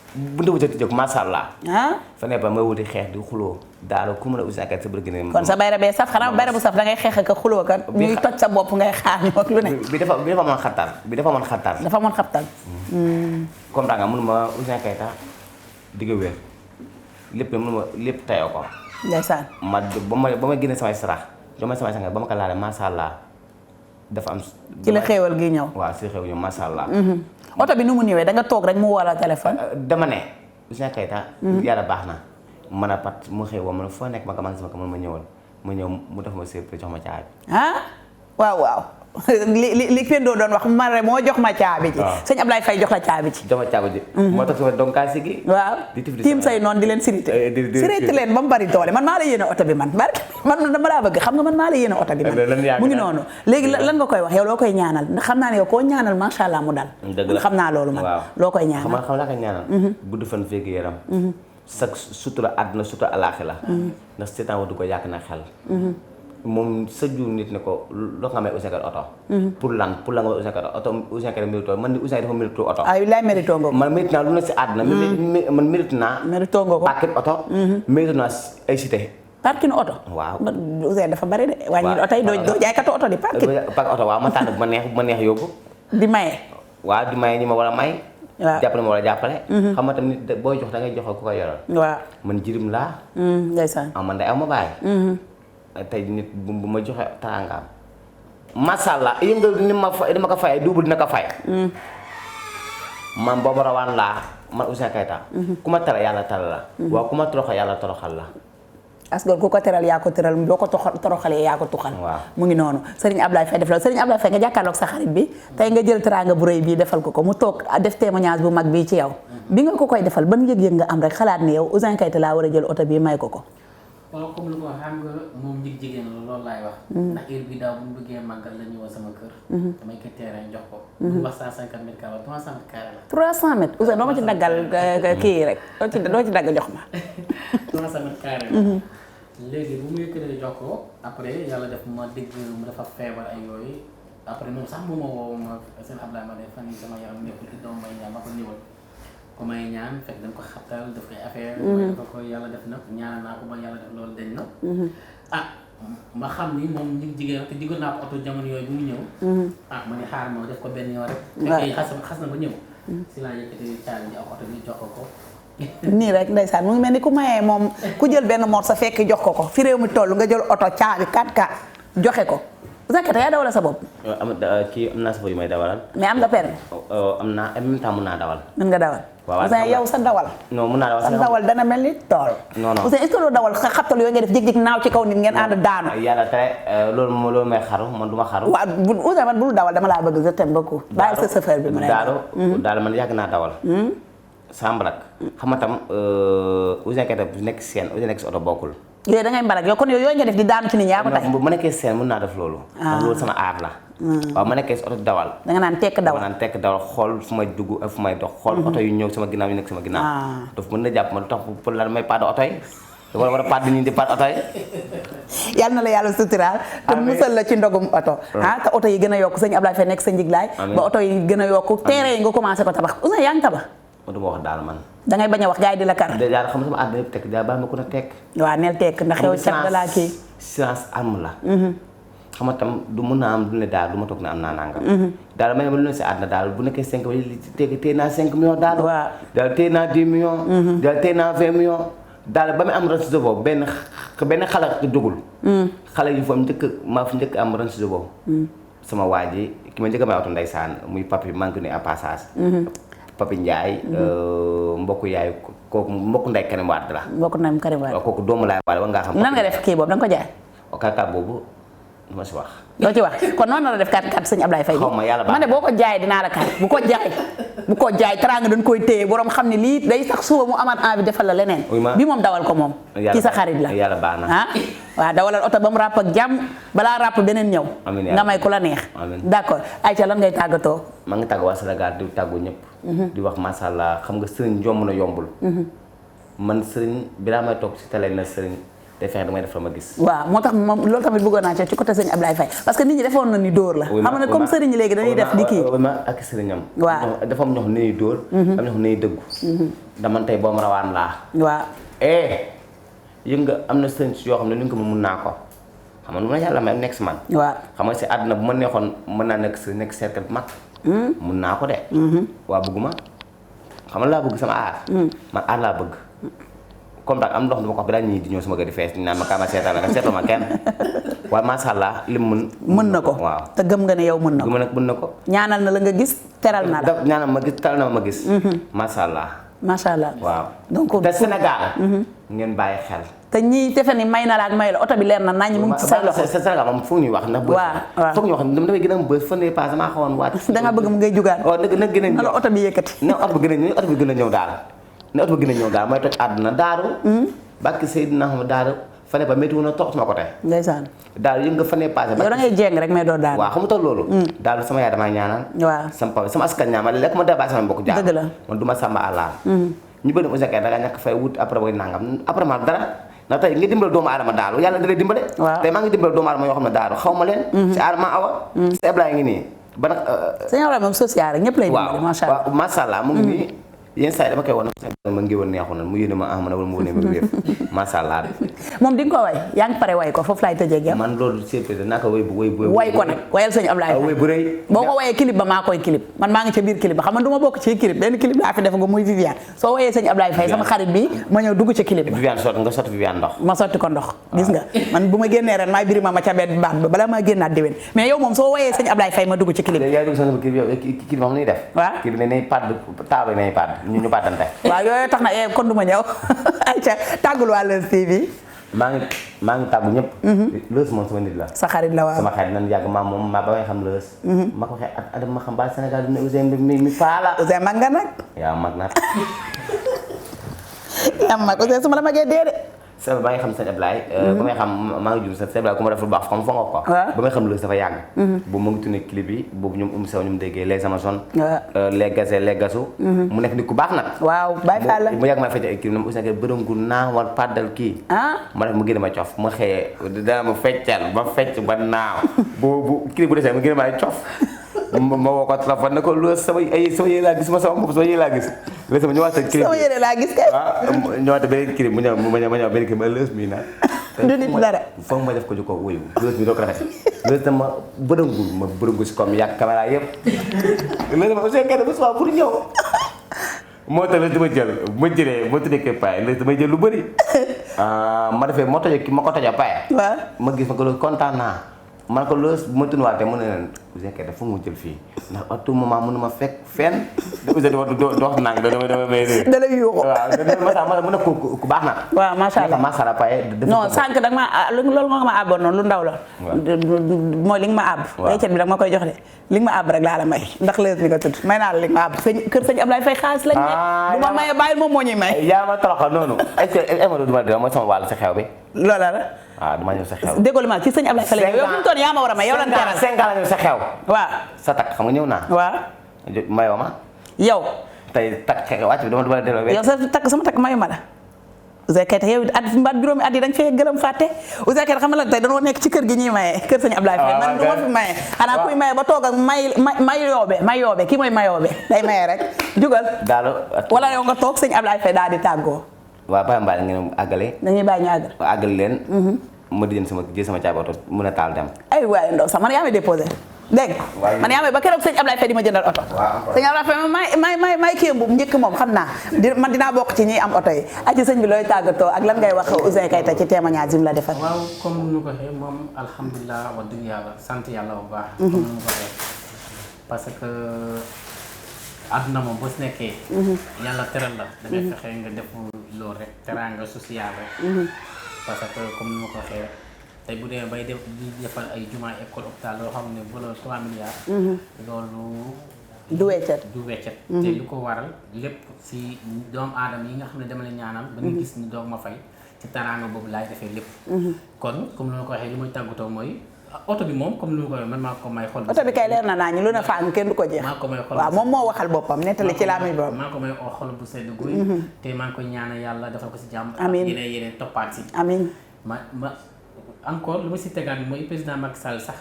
bu ndewu jëti jóg mashallah fa ne ba may wuti xeex di xuloo daal ku mën a Ouzin Keita sa bëgg ne kon sa bayra bee saf xanaa bayra bu saf da ngay xeex ak xuloo kat ñuy toj sa bopp ngay xaañu ak lu ne bi dafa mën xartal dafa mën xartal comme da nga mënu ma Ouzin Keita digga wér lépp tayoo ko ndeysaan ba ma génne samay sarax jox ma samay sanga ba ma ko laale mashallah dafa am ci la xéewal gi ñëw waaw ci la xéewal ñëw mashallah oto bi nu mu ñëwee da nga toog rek mu wala téléphone dama ne Ouzin Keita yàlla baax na mën a pat mu xëy woo ma ne foo nekk ma ko maa ngi sama ko mën ma ñëwal ma ñëw mu def ma surprise jox ma caabi waaw li Pendo doon wax man rek moo jox ma caabi ji sëñ Ablaye Faye jox la caabi ji moo tax sama donc kaa sigi waaw tiim say noonu di leen sirité leen ba mu bari doole man maa la yéene oto bi man dama laa bëgg xam nga man maa la yéene oto bi man mu ngi noonu léegi lan nga koy wax yow loo koy ñaanal ndax xam naa ne yow koo ñaanal macha allah mu dal xam naa loolu man loo koy ñaanal xam laa koy ñaanal gudd fan fekk yaram sa sutura àdduna sutura alaaxira ndax seetaan wa du ko yàq na xel moom sa jur nit ne ko loo nga may Ouzin Keita oto. pour lan nga may Ouzin Keita oto Ouzin Keita mérito man ni Ouzin dafa mérito oto. ay lay mérito nga ko. man mérite naa lu ne si àdduna. man mérite naa. mérito nga ko paquet oto. mérite naa ay cité. parking oto. waaw Ouzin dafa bari de. wàññi oto yi doo jaaykatu oto di parking. paquet oto waaw ma tànn bu ma neex yóbbu. di maye. waaw di maye ñi ma war a may. waaw jàppale ma war a jàppale. xam nga tamit booy jox da ngay jox ku ko yoral. waaw man jirim laa. ndeysaan. man day am ma bàyyi. tey nit bu ma joxe tàngaam. macha allah yëngal ni ma ko fay double dina ko fay. man boobu rawaan laa man Ouzin Keita. ku ma teral yàlla teral la. waaw ku ma toroxal yàlla toroxal la. asgor ku ko teral yaa ko teral boo ko toroxalee yaa ko tuxal. waaw mu ngi noonu Serigne Ablaye Faye def la Serigne Ablaye Faye nga jàkkaarloog sa xarit bi tey nga jël teraanga bu rëy bii defal ko mu toog def témoignage bu mag bii ci yow. bi nga ko koy defal ban yëg-yëg nga am rek xalaat ni yow Ouzin Keita laa war a jël oto bii may ko ko. waaw comme lu ko xam nga moom njig jigéen la loolu laay wax. ndax heure bi daaw bu ñu bëggee màggal la ñëwoon sama kër. damay ko terrain jox ko. bu wax 150 mètres carrés 300 mètres carrés la. 300 mètres Ouzin doo ma ci daggal kii rek doo ci dagg jox ma. 300 mètres carrés la. léegi bu mu yëkkatee jox ko après yàlla def ma dégg mu dafa feebar ay yooyu après moom sax bu ma woo ma seen Ablaye ma def fan yii sama yaram nekkul ci doomu may ñaan ma ko ñëwal. ko may ñaan fekk dañ ko xabtal daf koy affaire. ko yàlla def na ñaanal naa ko ba yàlla def loolu dañ na. ma xam ni moom ñu jigéen te diggoon naa ko oto jamono yooyu bu mu ñëw. ma ne xaar ma def ko benn yoon rek. fekkee xas na ba ñëw. si laa yëkkati caabi ji ak oto bi jox ko. nii rek ndeysaan mu ngi mel ni ku mayee moom ku jël benn morso fekk jox ko fi réew mi toll nga jël oto caabi 4x4 joxe ko Ouzin Keita yaa dawal sa bopp. am naa sa bopp yu may dawalal. mais am nga permis. am naa en même temps mun naa dawal. mën nga dawal. waaw Ouzin yow sa dawal. non mun naa dawal sa dawal dana mel ni tool. non non Ouzin est-ce que doo dawal xabtal yooyu nga def jig-jig naaw ci kaw nit ngeen ànd daanu. yàlla tere loolu may xaru man du ma xaru. waaw Ouzin man bul dawal dama laa bëgg je t'aime beaucoup. bàyyi sa chauffeur bi mu ne daal man yàgg naa dawal. Sambalak xam nga tam Ouzin Keita bu nekk seen Ouzin nekk si oto bokkul. yooyu da ngay mbalak yow kon yooyu nga def di daanu ci nit ñi yaa ko tay. bu ma nekkee seen mën naa def loolu. loolu sama aar la. waaw ma nekkee si oto dawal. da nga naan tekk dawal ma naan tekk dawal xool fu may dugg ak fu may dox. xool oto yu ñëw sama ginnaaw yu nekk sama ginnaaw. daf mën na jàpp ma lu tax pour lan may padd oto yi. dafa war a padd nit ñi di padd oto yi. yal na la yàlla suturaal te musal la ci ndogum oto. te oto yi gën a yokk sëñ Ablaye Faye nekk sa njiglaay. ba oto yi gën a yokk terrain yi nga commencé ko tabax Ouzin yaa ngi tabax. ma du ma wax daal man. da ngay bañ a wax gars yi di la kar. daal xam sama àdduna yëpp tekk daal baax ma ko na tekk. waaw neel tekk ndax yow cat da laa kii. silence arme la. xam nga tam du mun naa am du ne daal du ma toog ne am naa nangam. daal ma ne ma lu ne si àdduna daal bu nekkee 5 wala téye naa 5 millions daal. waaw daal téye naa 10 millions. daal téye naa 20 millions. daal ba mu am range boobu benn xale dugul. xale yu fa maa fi njëkk am range boobu. sama waa ji ki ma njëkk a may oto ndeysaan muy papi maa ngi ko nuyu en passage. Papi Ndiaye. mbokku yaayu kooku mbokku ndey Karim Wade la. mbokku ndey Karim Wade. waaw kooku doomu laay waale war ngaa xam. nan nga def kii boobu da nga ko jaay. kàkkaat boobu du ma si wax. doo ci wax kon noonu la def 4x4 sëñ Ablaye Faye bi. xaw ma yàlla baax man de boo ko jaayee dinaa la kaay bu ko jaay teraanga dañ koy téye borom xam ne lii day sax suba mu amaat envie defal la leneen. bi moom dawal ko moom. ci sa xarit la yàlla baax na. waaw dawalal oto ba mu ràpp ak jàmm balaa ràpp beneen ñëw. nga may ku la neex. d'accord Aïcha lan ngay tàggatoo. maa ngi tàgg waa Sénégal di tàggu ñëpp. di wax macha allah xam nga sëriñ yomb na yombul. man sëriñ bi daa may toog si télé na sëriñ day fexe damay def la ma gis. waaw moo tax moom loolu tamit bëggoon naa ci côté sëriñ Ablaye Faye parce que nit ñi defoon na ni dóor la. xam nga ne comme sëriñ léegi dañuy def di kii. ak sëriñam. waaw dafa am ñoo xam ne ñuy dóor. am ñoo xam ne ñuy dëggu. dama tey boo ma rawaan laa. waaw. yëg nga am na sëriñ si yoo xam ne li nga ko mun naa ko xam nga nu ma yàlla may nekk si man. waaw xam nga si àdduna bu ma neexoon mën naa nekk cercle bu mag. mun naa ko de. waa bëgguma xam nga laa bëgg sama aar. man aar laa bëgg. comme daal am ndox dama ko wax bi daal ñii di ñëw sama kër di fees di naan ma kaama seetaan la nga seetoo ma kenn waaye macha allah li mu mën na ko waaw te gëm nga ne yow mën na ko mën na ko ñaanal na la nga gis teral na la ñaanal ma gis teral na ma gis macha allah macha allah waaw donc te Sénégal ngeen bàyyi xel te ñi defe ni may na la ak may la oto bi leer na nañ mu ngi ci say loxo Sénégal moom foog ñuy wax ndax bës foog ñuy wax dama dafay gën a bës fan ne passé maa xawoon waat da nga bëgg mu ngay jugaat waaw nag gën a na la oto bi yëkkati na oto bi gën a ñëw daal na oto bi gën a ñëw daal mooy toj àdduna daaru bàkki Seydina xam daaru fane ba métti wu na toog sama côté ndeysaan daal yëg nga fanee passé yow da ngay jéng rek mais doo daal waaw xam nga tax loolu daal sama yaay damaa ñaanal waaw sama papa sama askan ñaama lekk ma da bàyyi sama mbokk jaar dëgg la man du ma sàmba àllaar ñu bëri Ouzin Keita da nga ñàkk fay wut après booy nangam après ma dara ndax tey nga dimbal doomu aadama daaru yàlla da lay dimbale tey maa ngi dimbal doomu aadama yoo xam ne daaru xaw ma leen si aadama awa si Ablaye ngi nii ba nag sëñ Ablaye moom social rek ñëpp lay dimbale macha allah waaw macha allah mu ngi nii yenn saa yi dama koy wax ma ngi woon neexu na mu yéene ma ma wala mu wone ma wéef macha allah moom di nga ko way yaa ngi pare way ko foofu laay tëjee ak yow man loolu surprise naa ko way ko nag wayal sëñ Ablaye way bu rëy boo ko wayee clip ba maa koy clip man maa ngi ca biir clip ba xam nga du ma bokk ci clip benn clip laa fi def nga muy Viviane soo wayee sëñ Ablaye Faye sama xarit bi ma ñëw dugg ca clip ba Viviane sotti nga sotti Viviane ndox ma sotti ko ndox gis nga man bu ma génnee ren maay birima ma ca benn baat ba balaa maa génnaat déwén mais yow moom soo wayee sëñ Ablaye Faye ma dugg ci clip yaa dugg sama clip moom nuy def waaw clip ne nay padd taaba nay padd ñu paddante waaw yooyu tax na kon du ma ñëw ayca tàggul waa Leuz TV maa ngi tàggu ñëpp Leuz moom sama nit la sa xarit la waaw sama xarit nan yàgg maam moom ba may xam Leuz ma ko waxee adam ma xam ba Sénégal du ne Ouzin mi faala Ouzin mag nga nag yaa mag nag yaa mag Ouzin su ma la magee dee de Sëñ ba nga xam sëñ Ablaye ba may xam maa ngi jum sëñ Ablaye ku ma def lu baax xam fa nga ko ba may xam Leuz dafa yàgg boobu mu ngi tourné clip bi boobu ñoom Oumou Sow ñoom déggee les Amazones les gazé les gasu mu nekk nit ku baax nag waaw Baye Fall la mu yàgg maa fecc ay clip ñoom Ouzin Keita bërëngu naawal paddal kii ma def mu génne ma cof ma xëyee dana ma feccal ba fecc ba naaw bu clip bu desee mu génne ma cof ma woo ko téléphone ne ko Leuz sama yére laa gis ma sama bopp sama yére laa gis léegi sama ñëwaat clip sama yére laa gis kay waaw ñëwaat beneen clip mu ñëw ma ñëw benn clip ma Leuz mii nag du nit dara foog ma def ko ci ko wuyu Leuz mii doo ko rafet Leuz dama bërëngul si comme yàgg caméra yëpp Leuz ma Ouzin Keita bu subaa pour ñëw moo tax Leuz dama jël ma jëlee ma tuddee kër Paye Leuz damay jël lu bëri ma defee ma ko tojee Paye ma gis ma ko Leuz kontaan naa man ko Leuz bu ma tunuwaatee mu ne leen Ouzin Keita foog mu jël fii ndax à tout moment mënu ma fekk fenn Ouzin doo wax nang dama may réer da lay yuuxu waaw mu ne ku baax na waaw macha allah macha allah Paye non sànq da nga ma loolu nga ma àbboon noonu lu ndaw la mooy li nga ma àbb weccet bi da nga ma koy jox de li nga ma àbb rek laa la may ndax Leuz bi nga tudd may naa la li nga ma àbb kër sëñ Ablaye Faye xaalis lañ ne du ma maye bàyyil moom moo ñuy may yaa ma toroxal noonu est-ce que Amadou duma dina mooy sama wàll si xew bi loola la waaw dama ñëw sa xew déggoo ma ci sëñ Ablaye Faye yow fi mu toll yaa ma war a may yow lan teral 5 ans la ñëw sa xew waaw sa takk xam nga ñëw naa waaw mayoo ma yow tey takk xew wàcc bi dama delloo yow sa takk sama takk mayu ma la Ouzin Keita yow at mbaat juróomi at yi dañ fee gërëm fàtte Ouzin Keita xam nga la tey dañoo nekk ci kër gi ñuy maye kër sëñ Ablaye Faye man du ma fi maye xanaa kuy maye ba toog ak may yoobe kii mooy mayoobe day maye rek jugal wala yow nga toog sëñ Ablaye Faye daal di tàggoo waaw Baye Mbaye ngeen àggale dañuy bàyyi ñu àggale leen ma di jël sama caabi oto mën a taal dem ay waaye ndaw sax man yaa may déposé dégg man yaa may ba keroog sëñ Ablaye Faye di ma jëndal oto sëñ Ablaye Faye may kii bu njëkk moom xam naa man dinaa bokk ci ñiy am oto yi aci sëñ bi looy tàggatoo ak lan ngay wax Ouzin Keita ci témoignage bi la defal waaw comme nu ko waxee moom alhamdulilah wax dëgg yàlla sant yàlla bu baax comme nu ko waxee parce que àdduna moom boo si nekkee yàlla teral la dangay fexe nga def loolu rek teraanga social rek parce que comme ni ma ko waxee tey bu dee bay defal ay jumaa école hôpital loo xam ne valeur 3 milliards loolu du weccet te lu ko waral lépp si doomu aadama yi nga xam ne dama la ñaanal ba nga gis ni doog ma fay ci teraanga boobu laay defee lépp kon comme ni ma ko waxee li muy tàggatoo mooy oto bi moom comme ni ma ko waxee man maa ko may xol oto bi kay leer na naa ñu lu ne fàng kenn du ko jeex maa ko may xol waaw moom moo waxal boppam nettali ci laa muy boppam maa ko may xol bu sedd guy te maa ngi koy ñaanal yàlla defal ko si jàmm amiin yeneen toppaat si amiin ma encore lu ma si tegaat mooy président Macky Sall sax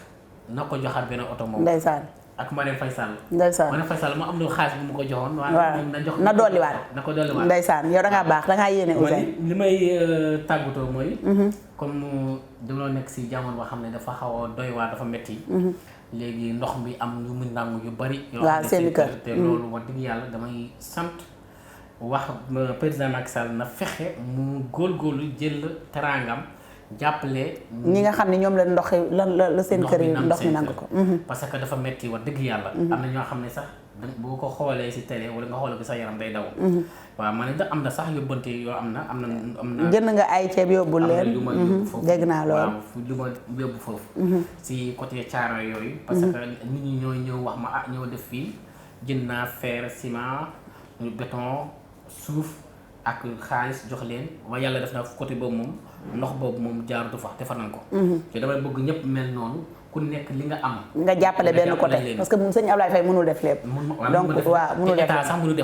na ko joxaat benn oto moom ndeysaan ak Marème Faye Sall ndeysaan Marème Faye Sall ma am na xaalis bu mu ko joxoon waaw na jox na dolliwaat na ko dolliwaat ndeysaan yow da ngaa baax da ngaa yéene Ouzin li may tàggatoo mooy comme dañoo nekk si jamono boo xam ne dafa xaw a doy waar dafa metti léegi ndox mi am yu mu nangu yu bari yoo xam ne seen kër te loolu wax dëgg yàlla damay sant wax président Macky Sall na fexe mu góorgóorlu jël teraangam jàppale ñi nga xam ne ñoom la ndox la seen kër yi ndox mi nangu ko parce que dafa metti wax dëgg yàlla am na ñoo xam ne sax boo ko xoolee si télé wala nga xoolee ko sa yaram day daw waaw man da am na sax yóbbante yoo am na jënd nga ay ceeb yóbbul leen lu ma yóbbu foofu dégg naa loolu waaw lu ma yóbbu foofu si côté caaro yooyu parce que nit ñi ñooy ñëw wax ma ñëw def fii jënd naa fer ciment béton suuf ak xaalis jox leen waaye yàlla def na côté boobu moom ndox boobu moom jaaratu fa defar nañ ko te damay bëgg ñëpp mel noonu ku nekk li nga am nga jàppale benn côté parce que moom sëñ Ablaye Faye mënul def lépp donc waaw mënul def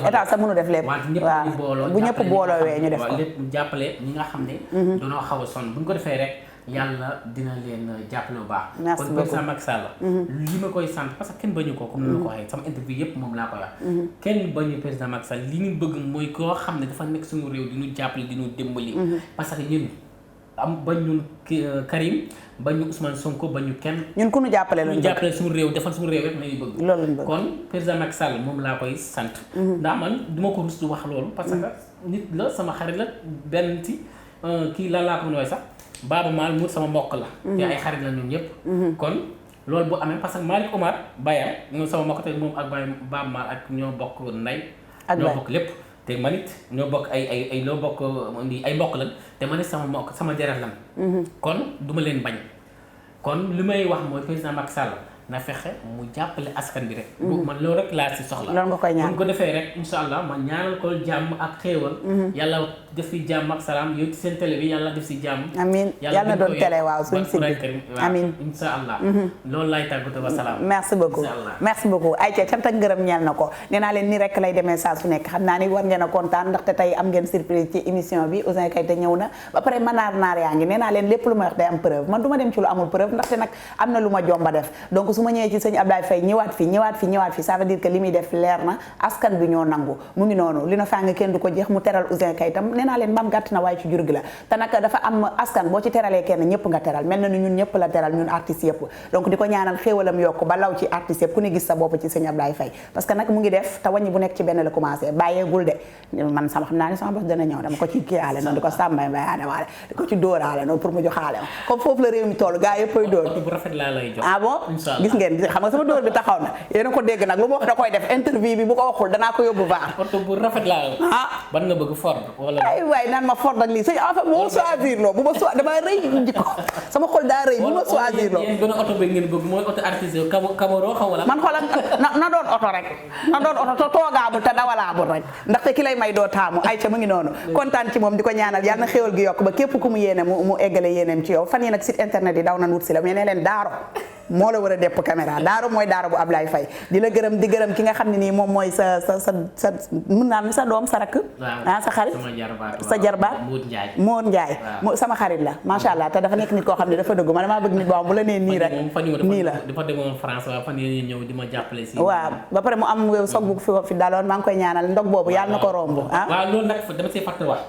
état sax mënul def lépp waaw bu ñëpp booloowee ñu def ko lépp jàppale ñi nga xam ne dañoo xaw a sonn bu ñu ko defee rek yàlla dina leen jàppale bu baax kon président Macky Sall li ma koy sant parce que kenn bañu ko comme ni ma ko waxee sama interview yëpp moom laa koy wax kenn bañu président Macky Sall li ñu bëgg mooy koo xam ne dafa nekk suñu réew di ñu jàppale di ñu dimbali parce que ñun am bañ ñun Karim bañ ñu Ousmane Sonko bañ ñu kenn ñun ku ñu jàppale ñu jàppale suñu réew defal suñu réew rek lañuy bëgg loolu lañ bëgg kon président Macky Sall moom laa koy sant ndax man duma ko rus du wax loolu parce que nit la sama xarit la benn ci kii lan laa ko mën a sax Baaba Maal mu sama mbokk la te ay xarit la ñun ñëpp kon loolu bu amee parce que Malick Omar Bayam moom sama mbokk te moom ak Baaba Maal ak ñoo bokk ndey ñoo bokk lépp te man it ñoo bokk ay loo bokk ay mbokk lan te man it sama mbokk sama deret lan kon duma leen bañ kon li may wax mooy président Macky Sall na fexe mu jàppale askan bi rek man loolu rek laa si soxla loolu nga koy ñaan bu ko defee rek insha allah ma ñaanal ko jàmm ak xéewal yàlla def fi jàmm ak salaam yow ci seen télé bi yàlla def si jàmm amiin yàlla na doon télé waaw suñu si bi amiin insha allah loolu laay tàggatoo wa salaam merci beaucoup merci beaucoup Aïcha cant ak ngërëm ñeel na ko nee naa leen nii rek lay demee saa su nekk xam naa ni war ngeen a kontaan ndaxte tey am ngeen surprise ci émission bi Ouzin Keita ñëw na ba pare naar yaa ngi nee naa leen lépp lu ma wax day am preuve man du ma dem ci lu amul preuve ndaxte nag am na lu ma jomba def donc su ma ñëwee ci sëñ Ablaye Faye ñëwaat fi ça veut dire que li muy def leer na askan bi ñoo nangu mu ngi noonu li na faa nga kenn du ko jeex mu teral Ouzin Keita nee naa leen mbaam gàtt na waaye ci jur gi la te nag dafa am askan boo ci teralee kenn ñëpp nga teral mel na ni ñun ñëpp la teral ñun artistes yëpp donc di ko ñaanal xéewalam yokk ba law ci artistes yëpp ku ne gis sa bopp ci sëñ Ablaye Faye parce que nag mu ngi def te wàññi bu nekk ci benn la commencé bàyyeegul de man sama xam naa ni sama bopp dana ñëw dama ko ci kiyaale noonu di ko sàmbay mbayaane waale di ko ci dóoraale noonu pour mu joxaale ma comme foofu la réew mi toll gaa yëppay dóor ah bon gis ngeen xam nga sama dóor bi taxaw na yéen a ko dégg nag lu ma wax da koy def interview bi bu ko waxul danaa ko yóbbu baax oto bu rafet laa ban nga bëgg Ford wala ay waay naan ma Ford ak lii sëñ en fait moo choisir loo bu ma dama rëy jikko sama xol daa rëy bu ma choisir loo gën a oto bi ngeen bëgg mooy oto artiste Camaro xaw wala man xoolal na doon oto rek na doon oto te toogaabul te dawalaabul rek ndaxte ki lay may doo taamu ay ca mu ngi noonu kontaan ci moom di ko ñaanal yàlla na xéwal gi yokk ba képp ku mu yéene mu eggale yéeneem ci yow fan yi nag site internet yi daw nan wut si la mais ne leen daaro moo la war a depp caméra daaro mooy daaro bu Ablaye Faye di la gërëm di gërëm ki nga xam ne nii moom mooy sa mun naa sa doom sa rakk sa xarit sa jarbaat Moor Njaay sama xarit la macha allah te dafa nekk nit koo xam ne dafa dëgg ma damaa bëgg nit boo xam bu la nee nii rek nii la dafa demoon France waaw fan yéen ñëw di ma jàppale si waaw ba pare mu am soog bu fi daloon maa ngi koy ñaanal ndog boobu yàlla na ko romb waaw loolu nag dama see fàtte wax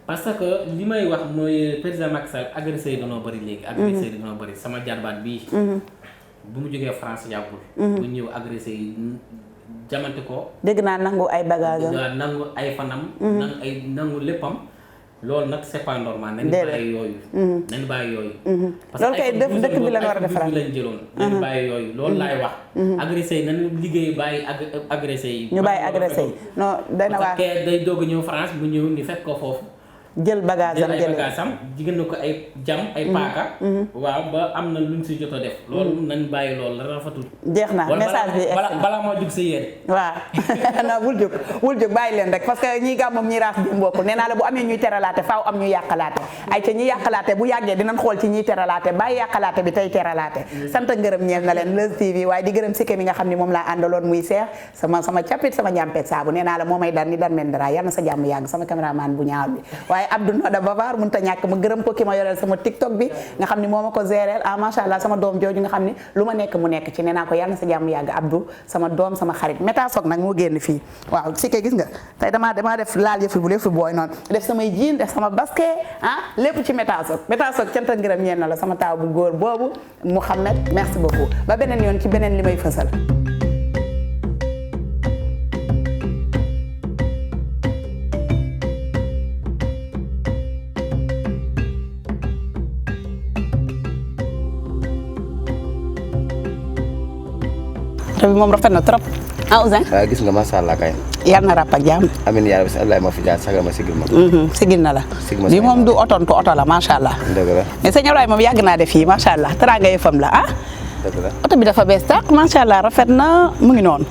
parce que li may wax mooy président Macky Sall agressé yi dañoo bëri léegi agressé yi dañoo bëri sama jarbaat bii bu mu jógee France yàggul bu ñëw agressé yi jamante ko dégg naa nangu ay bagage nangu ay fanam nangu léppam loolu nag c'est pas normal nañu bàyyi yooyu nañu bàyyi yooyu loolu kay dëkk bi la war a defaraat lañ jëloon nañu bàyyi yooyu loolu laay wax agressé yi nañu liggéey bàyyi agressé yi ñu bàyyi agressé yi non dana waa day doog a ñëw France bu ñëw ni fekk ko foofu jël bagage am jël bagage am jigéen na ko ay jam ay paaka waaw ba am na luñ si jot a def loolu nañ bàyyi loolu la rafetul jeex na message bi balaa moo jug sa yéen waaw non bul jóg bàyyi leen rek parce que ñi gàmmam ñi raas bi mbokkul nee naa la bu amee ñuy teralaate faaw am ñu yàqalaate ay ca ñi yàqalaate bu yàggee dinañ xool ci ñiy teralaate bàyyi yàqalaate bi tey teralaate sant ngërëm ñeel na leen Leuz TV waaye di gërëm sikke mi nga xam ne moom laa àndaloon muy seex sama capit sama njàmpet saabu nee naa la moo may dar ni dan men dara yàlla na sa jàmm yàgg sama caméraman bu ñaaw bi Abdou Noda Bavar mënut a ñàkk ma gërëm ko ki ma yoreel sama TikTok bi nga xam ni moo ma ko géreel macha allah sama doom jooju nga xam ni lu ma nekk mu nekk ci nee naa ko yàlla na sa jàmm yàgg Abdou sama doom sama xarit Meta Sock nag moo génn fii waaw si ke gis nga tey damaa def laal yëfi bu lépp booy noonu def samay jean def sama basket lépp ci Meta Sock cant ak ngërëm ñeen na la sama taaw bu góor boobu Mouhamed merci beaucoup ba beneen yoon ci beneen li may fësal. bi moom rafet na trop Ouzin gis nga macha allah kay yal na ràpp ak jàmm amiin yaa rabbi si Allah ma fi jaar sagal ma sigil ma sigil na la bi moom du otoon ko oto la macha allah dëgg la mais sëñ Ablaye moom yàgg naa def fii macha allah teraanga yëfam la dëgg la oto bi dafa bees tàq macha allah rafet na mu ngi noonu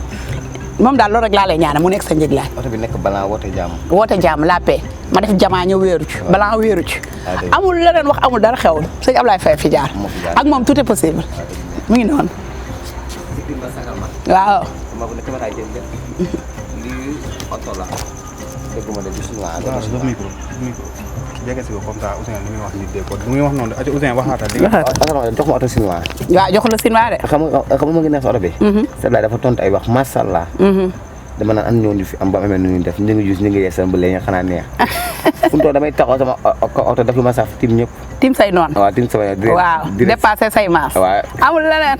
moom daal loolu rek laa lay ñaanal mu nekk sa njëglaay oto bi nekk balaa woote jàmm la paix ma def jamaa ñëw wéeru ci balaa wéeru ci amul leneen wax amul dara xewul sëñ Ablaye Faye fi jaar ak moom tout est possible mu ngi noonu waaw jege si ko comme ça Ouzin li muy wax nit dégg ko li muy wax noonu Ouzin waxaatal li jox ma oto chinois waaw jox la chinois de xam nga ma ngi nekk sa oto bi Ablaye dafa tontu ay wax masha Allah dama naan an ñëw fi am ba amee nu ñuy def ñu ngi jus ñu ngi yeesal ba léegi xanaa neex fu mu toll damay taxaw sama oto def lu ma saf tim ñëpp tim say noonu waaw tim sama waaw dépassé say maas waaw amul leneen